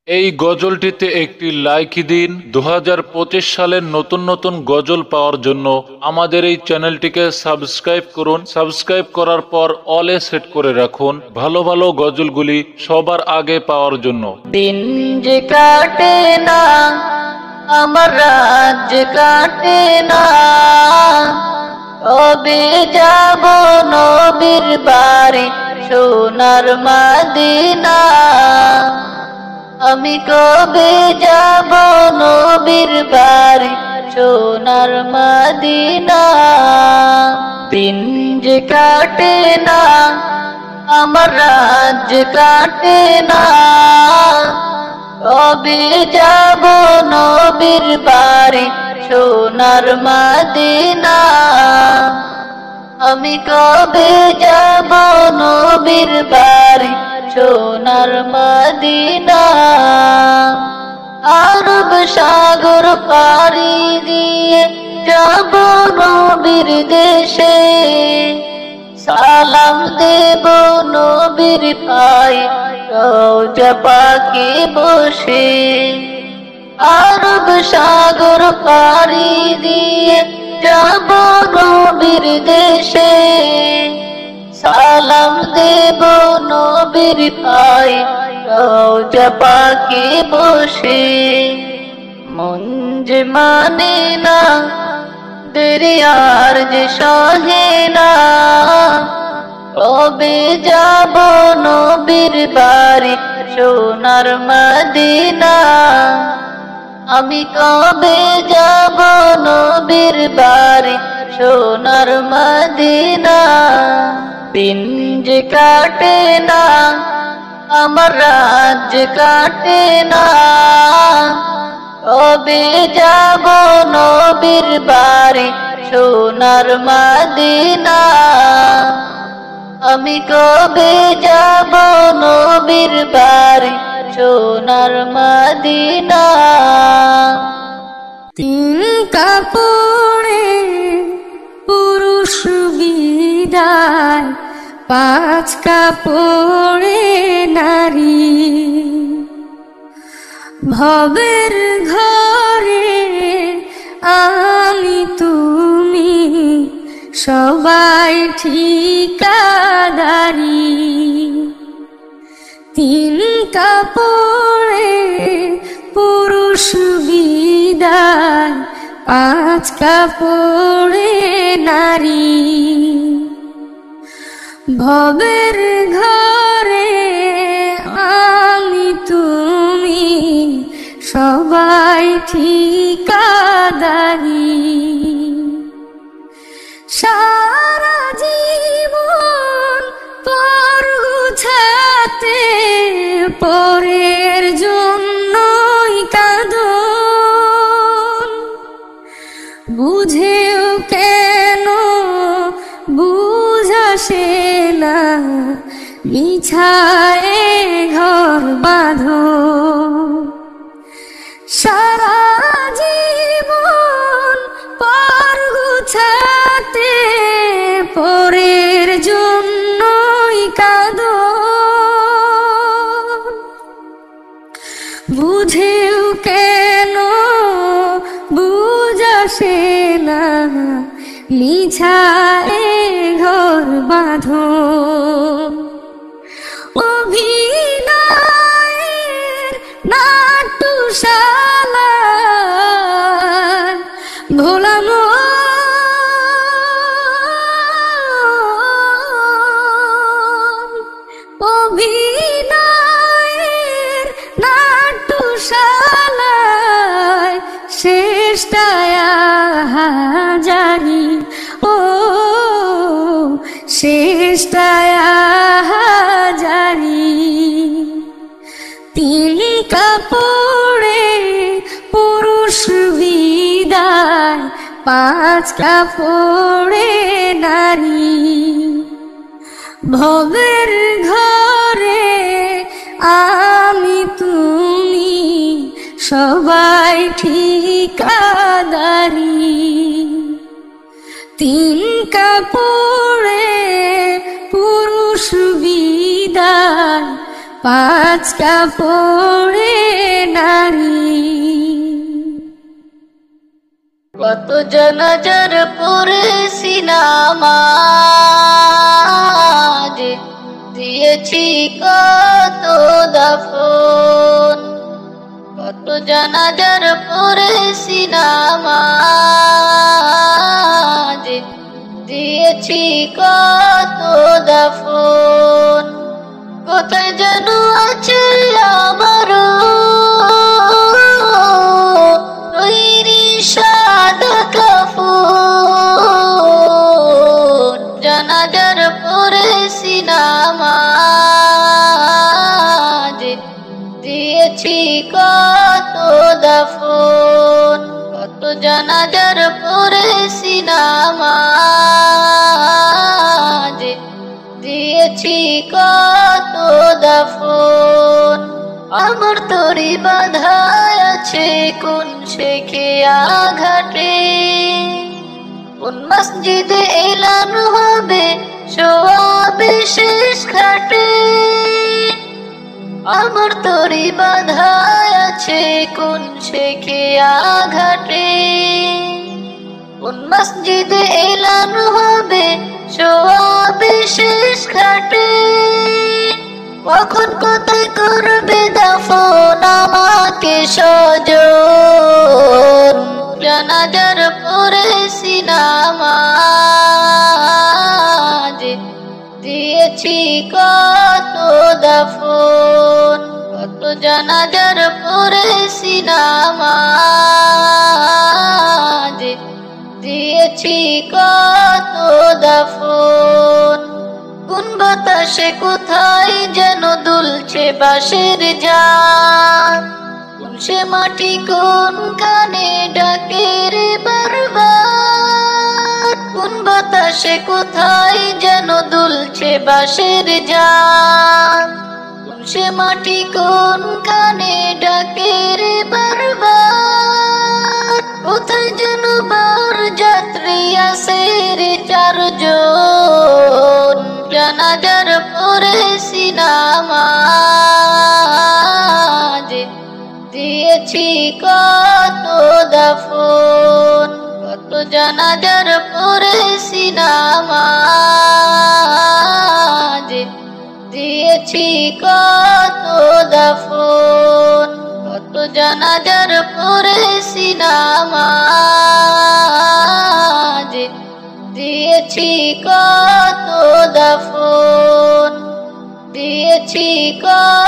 এই গজলটিতে একটি লাইক দিন। 2025 সালের নতুন নতুন গজল পাওয়ার জন্য আমাদের এই চ্যানেলটিকে সাবস্ক্রাইব করুন। সাবস্ক্রাইব করার পর অলে সেট করে রাখুন ভালো ভালো গজলগুলি সবার আগে পাওয়ার জন্য। দিন যে কাটে না আমার রাত যে কাটে না, কবে যাব নবীর বাড়ি সোনার মদিনা। আমি কবে যাব নবীর বাড়ি সোনার মদিনা। দিন যে কাটে না আমার রাত যে কাটে না, কবে যাব নবীর বাড়ি সোনার মদিনা। আমি কবে যাব নবীর বাড়ি সোনার মদিনা। আরব সাগর পাড়ি দিয়ে যাব নবীর দেশে, সালাম দেব নবীর পায়ে রওজা পাকে বসে। আরব সাগর পাড়ি দিয়ে যাব নবীর দেশে, সালাম দেব নবীর পায়ে রওজা পাকে বসে। মন যে মানে না দরিয়ার যে সহে না, কবে যাব নবীর বাড়ি সোনার মদিনা। আমি কবে যাব নবীর বাড়ি সোনার মদিনা। দিন যে কাটে না আমার রাত যে কাটে না, কবে যাব নবীর বাড়ি সোনার মদিনা। আমি কবে যাব নবীর বাড়ি সোনার মদিনা। তিন কাপড়ে পুরুষ বিদায়, পাঁচ কাপড়ে নারী। ভবের ঘরে আমি তুমি সবাই ঠিকাদারি। তিন কাপড়ে পুরুষ বিদায়, পাঁচ কাপড়ে নারী। ভবের ঘরে আমি তুমি সবাই ঠিকাদারি। সারা জীবন পর গুছাতে পরের জন্যই কাঁদন। বুঝেও কেন বুঝাসে না, মিছায় ঘর বাঁধো। সারা জীবন পর গুছাতে পরের জন্যই কাঁদন। বুঝেও কেন বুঝাসে না, মিছায় ঘর বাঁধো। অভিনয়ের নাট্যশালা ভোলানো অভিনয়ের নাট্যশালায় শেষটায় হাজারি। ও শেষটায় হাজারি। তিন কাপড়ে পুরুষ বিদায়, পাঁচ কাপড়ে নারী। ভবের ঘরে আমি তুমি সবাই ঠিকাদারি। তিন কাপড়ে পুরুষ বিদায়, পাঁচ কাপড়ে জানাজার পড়েছি নামাজ, দিয়েছি কত দাফন। কত জানাজার পড়েছি নামাজ, দিয়েছি কত দাফন। কোথায় যেন আছে আমার তৈরি সাদা কাফন, জানাজার পড়েছি নামাজ, দিয়েছি কত দাফন। কত জানাজার পড়েছি নামাজ, দিয়েছি কত দাফন। আমার তরি বাধা আছে কোন শেখে আঘাটে, কোন মসজিদে এলান হবে সোয়াবে শেষ ঘাটে। আমার তরি বাধা আছে কোন শেখে আঘাটে, কোন মসজিদে এলান হবে সোয়াবে শেষ ঘাটে। কখন কোথায় করবে দাফন আমাকে স্বজন, জানাজার পড়েছি নামাজ, দিয়েছি কত দাফন। কত জানাজার পড়েছি নামাজ, দিয়েছি কত দাফন। কোন বাতাসে কোথায় যেন দুলছে বাঁশের ঝাড়, কোন সে মাটি কোন কানে ডাকে রে বারবার। কোন বাতাসে কোথায় যেন দুলছে বাঁশের ঝাড়, কোন সে মাটি কোন কানে ডাকে রে বারবার। কোথায় যেন বার যাত্রী আসে রে চারজন, জানাজার পড়েছি নামাজ, দিয়েছি কত দাফন। কত জানাজার পড়েছি নামাজ, দিয়েছি কত দাফন। কত জানাজার পড়েছি নামাজ, দিয়েছি কত দাফন, দিয়েছি কত